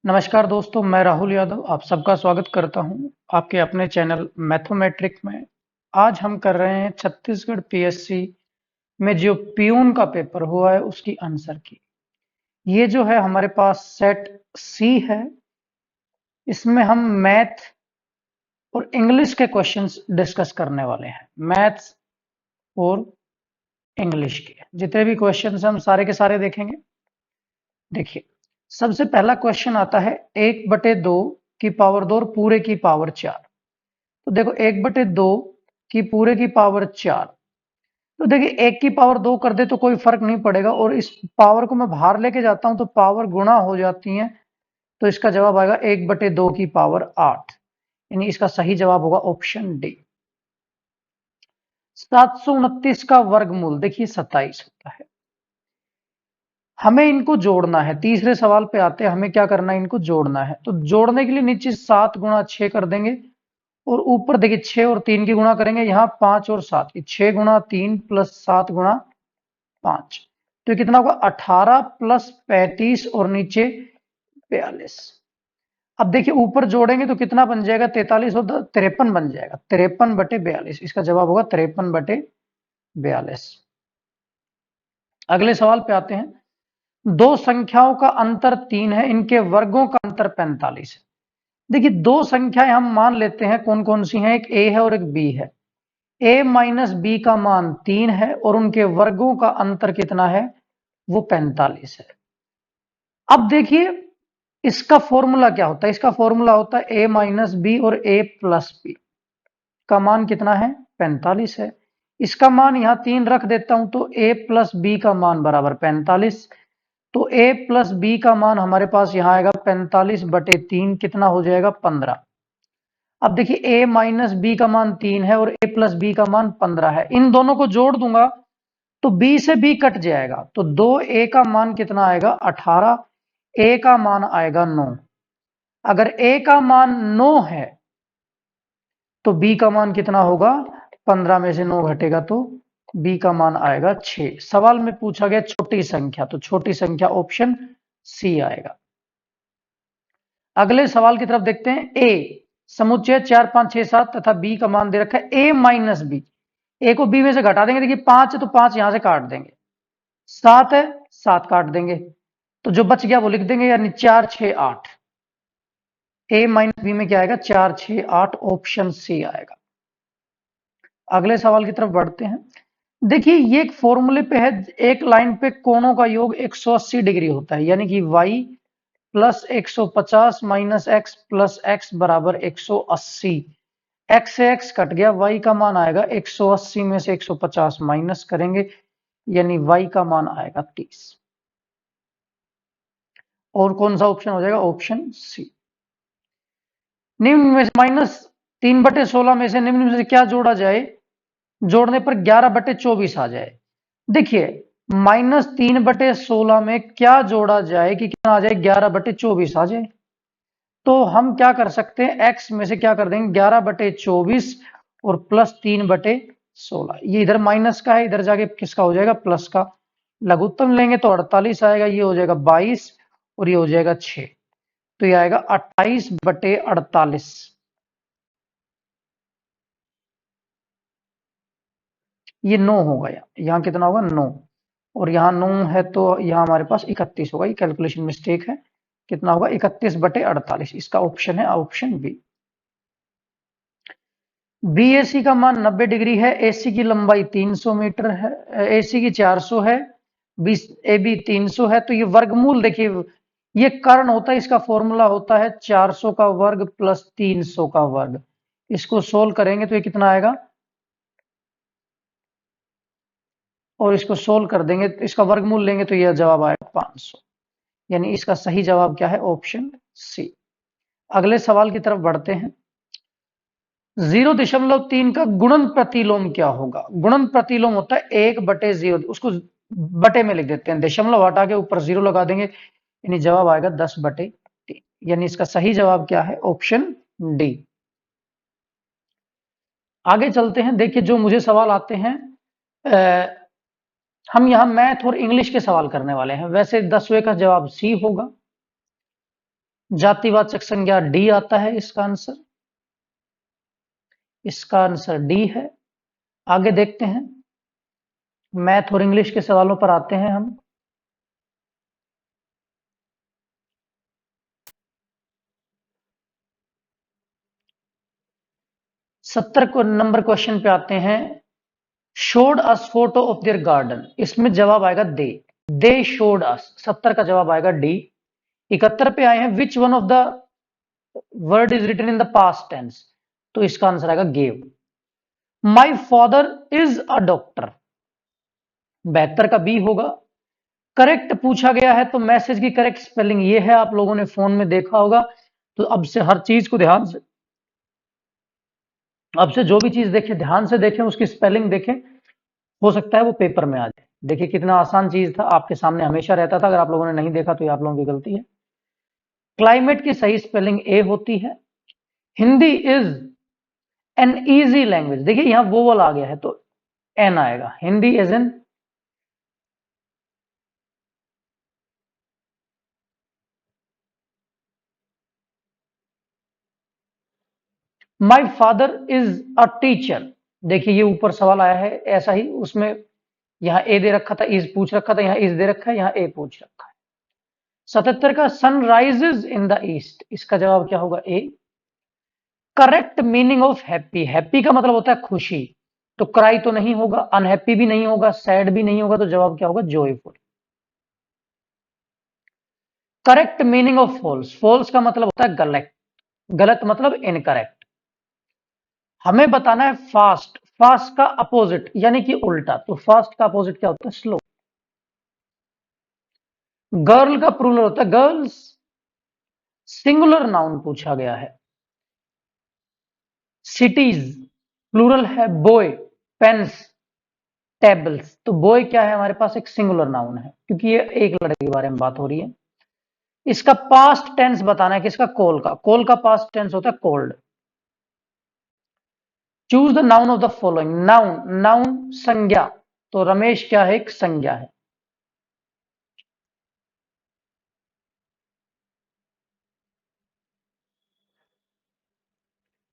नमस्कार दोस्तों, मैं राहुल यादव आप सबका स्वागत करता हूं आपके अपने चैनल मैथमेट्रिक में। आज हम कर रहे हैं छत्तीसगढ़ पीएससी में जो प्यून का पेपर हुआ है उसकी आंसर की। ये जो है हमारे पास सेट सी है, इसमें हम मैथ और इंग्लिश के क्वेश्चंस डिस्कस करने वाले हैं। मैथ्स और इंग्लिश के जितने भी क्वेश्चंस हम सारे के सारे देखेंगे। देखिए, सबसे पहला क्वेश्चन आता है 1/2 की पावर 2 और पूरे की पावर 4। तो देखो 1/2 की पूरे की पावर 4। तो देखिए 1 की पावर 2 कर दे तो कोई फर्क नहीं पड़ेगा, और इस पावर को मैं बाहर लेके जाता हूं तो पावर गुणा हो जाती है। तो इसका जवाब आएगा 1/2 की पावर 8, यानी इसका सही जवाब होगा ऑप्शन डी। 729 का वर्गमूल देखिए 27 होता है। हमें इनको जोड़ना है। तीसरे सवाल पे आते हैं, हमें क्या करना है, इनको जोड़ना है। तो जोड़ने के लिए नीचे 7 गुणा 6 कर देंगे, और ऊपर देखिए 6 और 3 की गुणा करेंगे, यहाँ 5 और 7 की, 6 गुणा 3 प्लस 7 गुणा 5। तो ये कितना होगा 18 प्लस 35 और नीचे 42। अब देखिए ऊपर जोड़ेंगे तो कितना बन जाएगा, 43 और 53 बन जाएगा, 53/42। इसका जवाब होगा 53/42। अगले सवाल पे आते हैं। दो संख्याओं का अंतर 3 है, इनके वर्गों का अंतर 45 है। देखिए दो संख्याएं हम मान लेते हैं, कौन कौन सी हैं, एक ए है और एक बी है। a माइनस बी का मान 3 है और उनके वर्गों का अंतर कितना है, वो 45 है। अब देखिए इसका फॉर्मूला क्या होता है, इसका फॉर्मूला होता है a माइनस बी और a प्लस बी का मान कितना है, 45 है। इसका मान यहां 3 रख देता हूं तो a प्लस बी का मान बराबर 45। तो a प्लस बी का मान हमारे पास यहां आएगा 45/3, कितना हो जाएगा 15। अब देखिए a माइनस बी का मान 3 है और a प्लस बी का मान 15 है। इन दोनों को जोड़ दूंगा तो b से b कट जाएगा, तो 2a का मान कितना आएगा 18, a का मान आएगा 9। अगर a का मान 9 है तो b का मान कितना होगा, 15 में से 9 घटेगा तो b का मान आएगा 6। सवाल में पूछा गया छोटी संख्या, तो छोटी संख्या ऑप्शन सी आएगा। अगले सवाल की तरफ देखते हैं। a समुच्चय 4 5 6 7 तथा b का मान दे रखा है a माइनस बी। ए को बी में से घटा देंगे, देखिए 5 है तो 5 यहां से काट देंगे, 7 है 7 काट देंगे, तो जो बच गया वो लिख देंगे, यानी 4 6 8। ए माइनस बी में क्या आएगा, 4 6 8, ऑप्शन सी आएगा। अगले सवाल की तरफ बढ़ते हैं। देखिए ये एक फॉर्मूले पे है, एक लाइन पे कोणों का योग 180 डिग्री होता है, यानी कि y plus 150 minus x plus x बराबर 180। x से x कट गया, y का मान आएगा 180 में से 150 माइनस करेंगे, यानी y का मान आएगा 30। और कौन सा ऑप्शन हो जाएगा, ऑप्शन सी। निम्न में से -3/16 में से निम्न में से क्या जोड़ा जाए, जोड़ने पर 11/24 आ जाए। देखिए -3/16 में क्या जोड़ा जाए कि कितना आ जाए, 11/24 आ जाए। तो हम क्या कर सकते हैं, x में से क्या कर देंगे 11/24 और प्लस 3/16। ये इधर माइनस का है, इधर जाके किसका हो जाएगा, प्लस का। लघुत्तम लेंगे तो 48 आएगा, ये हो जाएगा 22 और ये हो जाएगा 6। तो ये आएगा 28/48। ये 9 होगा, यहाँ कितना होगा 9, और यहाँ 9 है तो यहाँ हमारे पास 31 होगा। ये कैलकुलेशन मिस्टेक है, कितना होगा 31/48। इसका ऑप्शन है ऑप्शन बी। BAC का मान 90 डिग्री है, AC की लंबाई 300 मीटर है, AC की 400 है, AB 300 है। तो ये वर्गमूल देखिए, ये कर्ण होता है, इसका फॉर्मूला होता है 400 का वर्ग प्लस 300 का वर्ग। इसको सोल्व करेंगे तो ये कितना आएगा, और इसको सोल्व कर देंगे, इसका वर्गमूल लेंगे तो यह जवाब आएगा 500। यानी इसका सही जवाब क्या है, ऑप्शन सी। अगले सवाल की तरफ बढ़ते हैं। 0.3 का गुणन प्रतिलोम क्या होगा। गुणन प्रतिलोम होता है 1/0, उसको बटे में लिख देते हैं, दशमलव हटा के ऊपर 0 लगा देंगे, यानी जवाब आएगा 10/3। यानी इसका सही जवाब क्या है, ऑप्शन डी। आगे चलते हैं। देखिए जो मुझे सवाल आते हैं, हम यहां मैथ और इंग्लिश के सवाल करने वाले हैं। वैसे 10वें का जवाब सी होगा। जातिवाचक संज्ञा डी आता है इसका आंसर। इसका आंसर डी है। आगे देखते हैं, मैथ और इंग्लिश के सवालों पर आते हैं हम। नंबर क्वेश्चन पे आते हैं। Showed us photo of their garden, इसमें जवाब आएगा दे शोड अस। 70 का जवाब आएगा डी। 71 पे आए हैं, which one of the word is written in the past tense, तो इसका आंसर आएगा gave. My father is a doctor, 72 का बी होगा। करेक्ट पूछा गया है तो मैसेज की करेक्ट स्पेलिंग ये है, आप लोगों ने फोन में देखा होगा। तो अब से हर चीज को ध्यान से, अब से जो भी चीज देखें ध्यान से देखें, उसकी स्पेलिंग देखें, हो सकता है वो पेपर में आ जाए। देखिए कितना आसान चीज था, आपके सामने हमेशा रहता था। अगर आप लोगों ने नहीं देखा तो ये आप लोगों की गलती है। क्लाइमेट की सही स्पेलिंग ए होती है। Hindi is an easy language, देखिए यहां वोवल आ गया है तो एन आएगा। Hindi is an, my father is a teacher, देखिए ये ईपर सवाल आया है ऐसा ही, उसमें यहां ए दे रखा था, इज पूछ रखा था, यहां इज दे रखा है, यहां ए पूछ रखा है। 77 का sun rises in the east, इसका जवाब क्या होगा? A. Correct meaning of happy, happy का मतलब होता है खुशी, तो क्राई तो नहीं होगा, अनहैप्पी भी नहीं होगा, सैड भी नहीं होगा, तो जवाब क्या होगा? Joyful. Correct meaning of false, false का मतलब होता है गलत, गलत मतलब इनकरेक्ट। हमें बताना है फास्ट, फास्ट का अपोजिट यानी कि उल्टा, तो फास्ट का अपोजिट क्या होता है? स्लो। गर्ल का प्लूरल होता है गर्ल्स। सिंगुलर नाउन पूछा गया है। सिटीज प्लूरल है बॉय, पेन्स, टेबल्स, तो बॉय क्या है हमारे पास? एक सिंगुलर नाउन है, क्योंकि ये एक लड़के के बारे में बात हो रही है। इसका पास्ट टेंस बताना है किसका? कोल का पास्ट टेंस होता है cold. Choose the noun of the following, noun, noun संज्ञा, तो रमेश क्या है? एक संज्ञा है।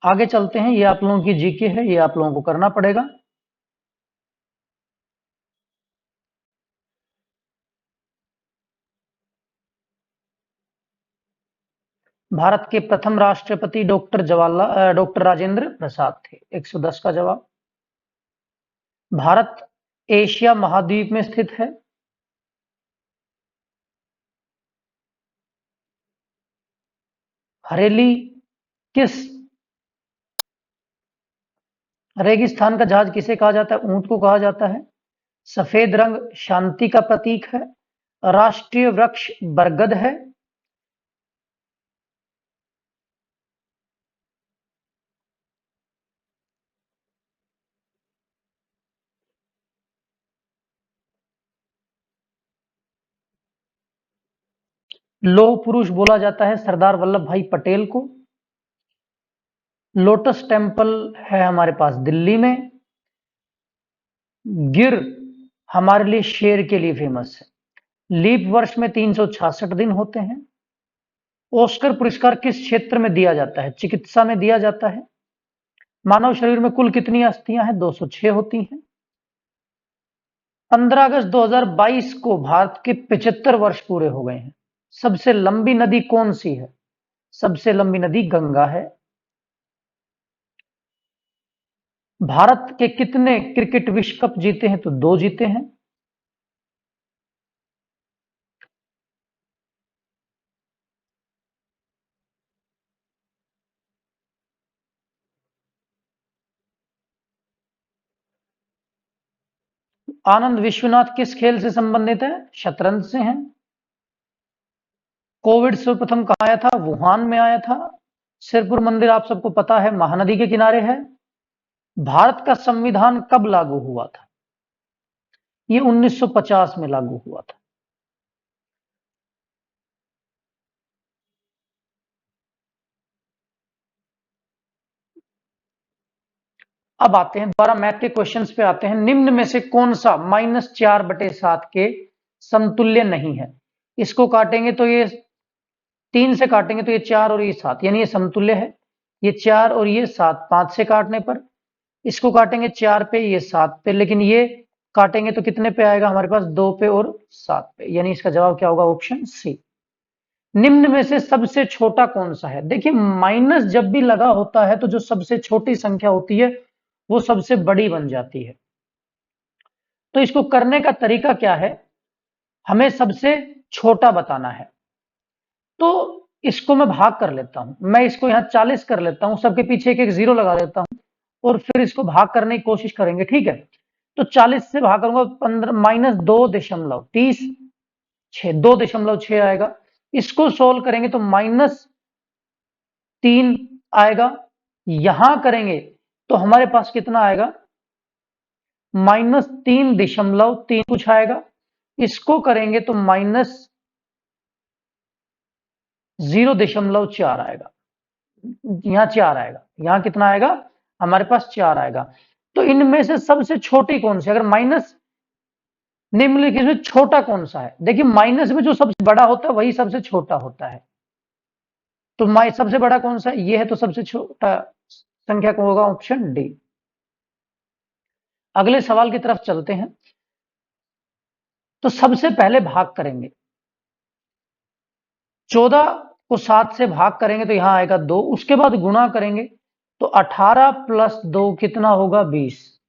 आगे चलते हैं, ये आप लोगों की जीके है, ये आप लोगों को करना पड़ेगा। भारत के प्रथम राष्ट्रपति डॉक्टर राजेंद्र प्रसाद थे। 110 का जवाब। भारत एशिया महाद्वीप में स्थित है। हरेली किस रेगिस्तान का जहाज किसे कहा जाता है? ऊंट को कहा जाता है। सफेद रंग शांति का प्रतीक है। राष्ट्रीय वृक्ष बरगद है। लौह पुरुष बोला जाता है सरदार वल्लभ भाई पटेल को। लोटस टेम्पल है हमारे पास दिल्ली में। गिर हमारे लिए शेर के लिए फेमस है। लीप वर्ष में 366 दिन होते हैं। ऑस्कर पुरस्कार किस क्षेत्र में दिया जाता है? चिकित्सा में दिया जाता है। मानव शरीर में कुल कितनी अस्थियां हैं? 206 होती हैं। 15 अगस्त 2022 को भारत के 75 वर्ष पूरे हो गए हैं। सबसे लंबी नदी कौन सी है? सबसे लंबी नदी गंगा है। भारत के कितने क्रिकेट विश्व कप जीते हैं? तो 2 जीते हैं। आनंद विश्वनाथ किस खेल से संबंधित है? शतरंज से हैं। कोविड सर्वप्रथम कहाँ आया था? वुहान में आया था। सिरपुर मंदिर आप सबको पता है महानदी के किनारे है। भारत का संविधान कब लागू हुआ था? ये 1950 में लागू हुआ था। अब आते हैं दोबारा मैथ के क्वेश्चंस पे आते हैं। निम्न में से कौन सा -4/7 के समतुल्य नहीं है? इसको काटेंगे तो ये 3 से काटेंगे तो ये 4 और ये 7, यानी ये समतुल्य है। ये 4 और ये 7, 5 से काटने पर इसको काटेंगे 4 पे, ये 7 पे, लेकिन ये काटेंगे तो कितने पे आएगा हमारे पास? 2 पे और 7 पे, यानी इसका जवाब क्या होगा? Option C. निम्न में से सबसे छोटा कौन सा है? देखिए माइनस जब भी लगा होता है तो जो सबसे छोटी संख्या होती है वो सबसे बड़ी बन जाती है। तो इसको करने का तरीका क्या है? हमें सबसे छोटा बताना है। तो इसको मैं भाग कर लेता हूं, मैं इसको यहां 40 कर लेता हूं, सबके पीछे एक एक जीरो लगा देता हूं और फिर इसको भाग करने की कोशिश करेंगे, ठीक है? तो 40 से भाग करूंगा 15 माइनस 2.30, 2.6 आएगा। इसको सोल्व करेंगे तो -3 आएगा। यहां करेंगे तो हमारे पास कितना आएगा? -3.3 कुछ आएगा। इसको करेंगे तो -0.4 आएगा। यहां 4 आएगा, यहां कितना आएगा? हमारे पास 4 आएगा। तो इनमें से सबसे छोटी कौन सी? अगर माइनस निम्नलिखित में छोटा कौन सा है? देखिए माइनस में जो सबसे बड़ा होता है वही सबसे छोटा होता है। तो सबसे बड़ा कौन सा है? ये है, तो सबसे छोटा संख्या कौन होगा? Option D. अगले सवाल की तरफ चलते हैं। तो सबसे पहले भाग करेंगे, 14 को 7 से भाग करेंगे तो यहां आएगा 2, उसके बाद गुणा करेंगे तो 18 प्लस 2 कितना होगा? 20।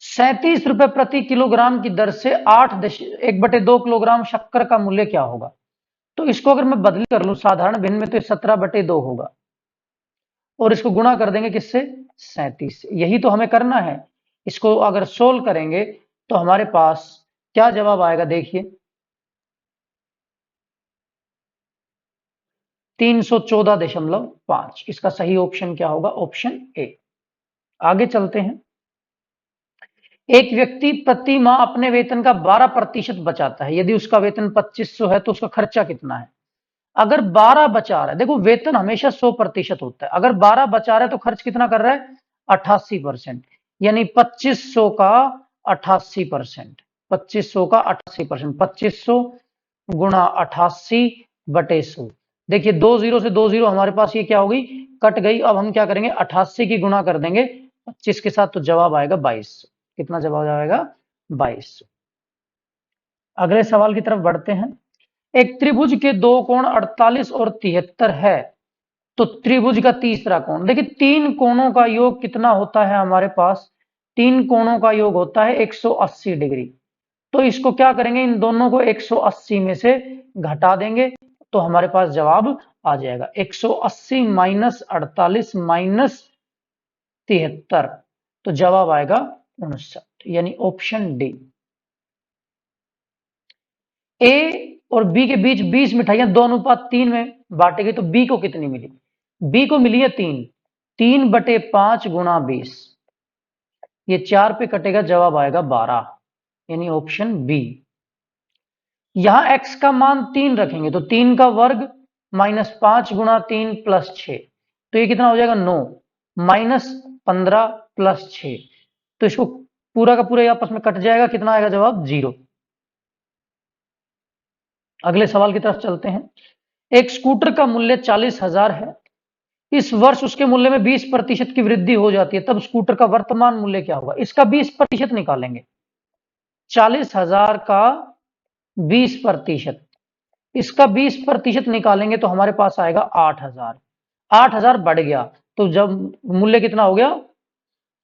37 रुपए प्रति किलोग्राम की दर से 1/2 किलोग्राम शक्कर का मूल्य क्या होगा? तो इसको अगर मैं बदली कर लूं साधारण भिन्न में तो 17/2 होगा और इसको गुणा कर देंगे किससे? 37 से। यही तो हमें करना है। इसको अगर सोल्व करेंगे तो हमारे पास क्या जवाब आएगा? देखिए 314.5। इसका सही ऑप्शन क्या होगा? Option A. आगे चलते हैं। एक व्यक्ति प्रति माह अपने वेतन का 12% बचाता है। यदि उसका वेतन 2500 है तो उसका खर्चा कितना है? अगर 12 बचा रहा है, देखो वेतन हमेशा 100% होता है, अगर 12 बचा रहा है तो खर्च कितना कर रहा है? 88%, यानी 2500 का 88%। 2500 का 88%, 2500 गुणा 88/100। देखिए 2 जीरो से 2 जीरो हमारे पास ये क्या होगी? कट गई। अब हम क्या करेंगे? 88 की गुणा कर देंगे 25 के साथ तो जवाब आएगा 2200। कितना जवाब आएगा? 2200। अगले सवाल की तरफ बढ़ते हैं। एक त्रिभुज के दो कोण 48 और 73 है, तो त्रिभुज का तीसरा कोण, देखिए तीन कोणों का योग कितना होता है हमारे पास? तीन कोणों का योग होता है 180 डिग्री। तो इसको क्या करेंगे? इन दोनों को 180 में से घटा देंगे तो हमारे पास जवाब आ जाएगा 180 माइनस 48 माइनस 73, तो जवाब आएगा 59, यानी ऑप्शन डी। ए और बी के बीच 20 मिठाइयां 2:3 में बांटी गई, तो बी को कितनी मिली? बी को मिली है 3। 3/5 गुणा 20, ये 4 पे कटेगा, जवाब आएगा 12, यानी ऑप्शन बी। यहां x का मान 3 रखेंगे तो 3 का वर्ग -5 गुणा 3 प्लस 6, तो ये कितना हो जाएगा? 9 -15 प्लस 6, तो इसको पूरा का पूरा आपस में कट जाएगा, कितना आएगा जवाब? 0। अगले सवाल की तरफ चलते हैं। एक स्कूटर का मूल्य 40,000 है। इस वर्ष उसके मूल्य में 20% की वृद्धि हो जाती है, तब स्कूटर का वर्तमान मूल्य क्या होगा? इसका 20% निकालेंगे। 40,000 का 20%, इसका 20% निकालेंगे तो हमारे पास आएगा 8,000। 8,000 बढ़ गया तो जब मूल्य कितना हो गया?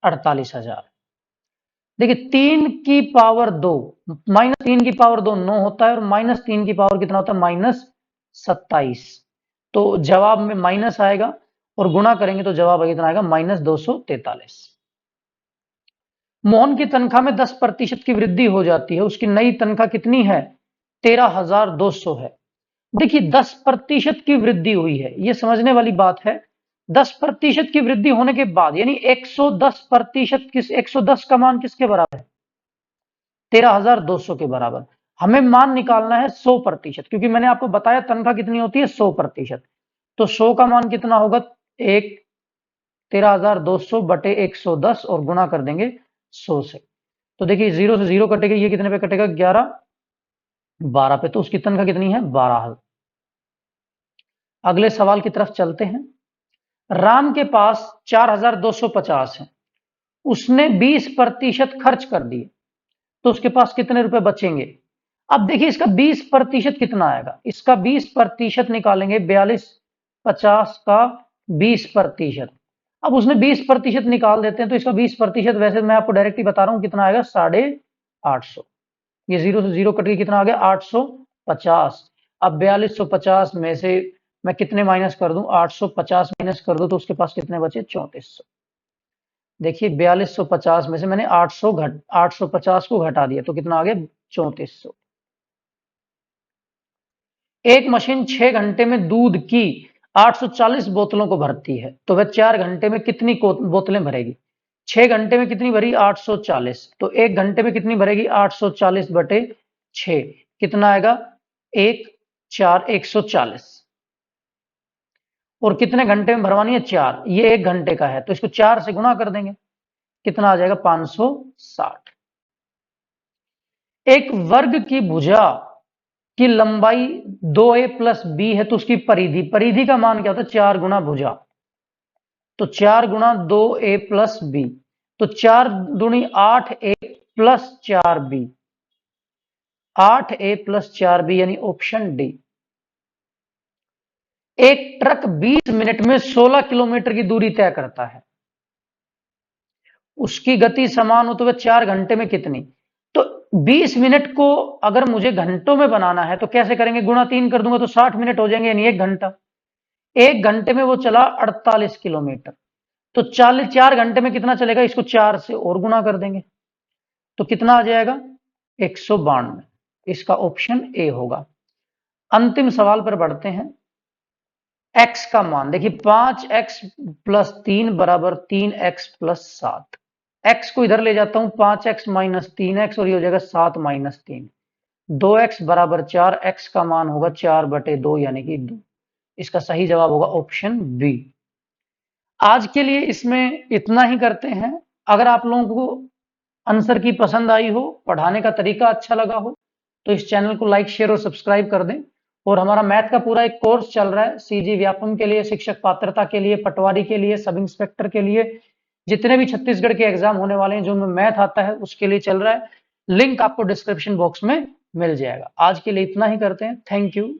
48,000। देखिए 3 की पावर 2 -3 की पावर 2 9 होता है और -3 की पावर कितना होता है? -27। तो जवाब में माइनस आएगा और गुणा करेंगे तो जवाब कितना आएगा? -243। मोहन की तनख्वाह में 10% की वृद्धि हो जाती है, उसकी नई तनख्वाह कितनी है? 13,200 है। देखिए 10% की वृद्धि हुई है, ये समझने वाली बात है। 10% की वृद्धि होने के बाद यानी 110%, किस 110 का मान किसके बराबर है? 13,200 के बराबर। हमें मान निकालना है 100%, क्योंकि मैंने आपको बताया तनख्वाह कितनी होती है? 100%। तो 100 का मान कितना होगा? 13,200 बटे 110 और गुणा कर देंगे 100 से। तो देखिए 0 से 0 कटेगा, ये कितने पे कटेगा? 11। 12 पे, तो उसकी तनख्वाह कितनी है? 12,000। अगले सवाल की तरफ चलते हैं। राम के पास 4,250 है, उसने 20% खर्च कर दिए, तो उसके पास कितने रुपए बचेंगे? अब देखिए इसका 20% कितना आएगा, इसका 20% निकालेंगे, 4250 का 20%। अब उसने 20% निकाल देते हैं, तो इसका 20%, वैसे मैं आपको डायरेक्टली बता रहा हूं कितना आएगा, 850। ये जीरो से जीरो कट के कितना आ गया, 850। अब 4250 में से मैं कितने माइनस कर दूं, 850 माइनस कर दूं, तो उसके पास कितने बचे, 3400। देखिए 4250 में से मैंने 850 को घटा दिया, तो कितना आ गया, 3400। एक मशीन 6 घंटे में दूध की 840 बोतलों को भरती है, तो वह 4 घंटे में कितनी बोतलें भरेगी? 6 घंटे में कितनी भरी, 840, तो 1 घंटे में कितनी भरेगी, 840 बटे 6, कितना आएगा, 140। और कितने घंटे में भरवानी है, 4, ये 1 घंटे का है, तो इसको 4 से गुणा कर देंगे, कितना आ जाएगा, 560। एक वर्ग की भुजा की लंबाई 2a प्लस बी है, तो उसकी परिधि, परिधि का मान क्या होता है, 4 गुना भुजा, तो 4 गुना 2a प्लस बी, तो 4 दूनी 8a plus 4b, 8a plus 4b, यानी ऑप्शन डी। एक ट्रक 20 मिनट में 16 किलोमीटर की दूरी तय करता है, उसकी गति समान हो तो वह 4 घंटे में कितनी? तो 20 मिनट को अगर मुझे घंटों में बनाना है तो कैसे करेंगे, गुणा 3 कर दूंगा तो 60 मिनट हो जाएंगे, यानी 1 घंटा। 1 घंटे में वो चला 48 किलोमीटर, तो 4 घंटे में कितना चलेगा, इसको 4 से और गुणा कर देंगे, तो कितना आ जाएगा, 192। इसका ऑप्शन ए होगा। अंतिम सवाल पर बढ़ते हैं। x का मान देखिए, 5x प्लस 3 बराबर 3x प्लस 7। x को इधर ले जाता हूं, 5x माइनस 3x, और ये हो जाएगा 7 माइनस 3। 2x बराबर 4, x का मान होगा 4/2, यानी कि 2। इसका सही जवाब होगा ऑप्शन बी। आज के लिए इसमें इतना ही करते हैं। अगर आप लोगों को आंसर की पसंद आई हो, पढ़ाने का तरीका अच्छा लगा हो, तो इस चैनल को लाइक, शेयर और सब्सक्राइब कर दें। और हमारा मैथ का पूरा एक कोर्स चल रहा है, सीजी व्यापम के लिए, शिक्षक पात्रता के लिए, पटवारी के लिए, सब इंस्पेक्टर के लिए, जितने भी छत्तीसगढ़ के एग्जाम होने वाले हैं, जो में मैथ आता है, उसके लिए चल रहा है। लिंक आपको डिस्क्रिप्शन बॉक्स में मिल जाएगा। आज के लिए इतना ही करते हैं। Thank you.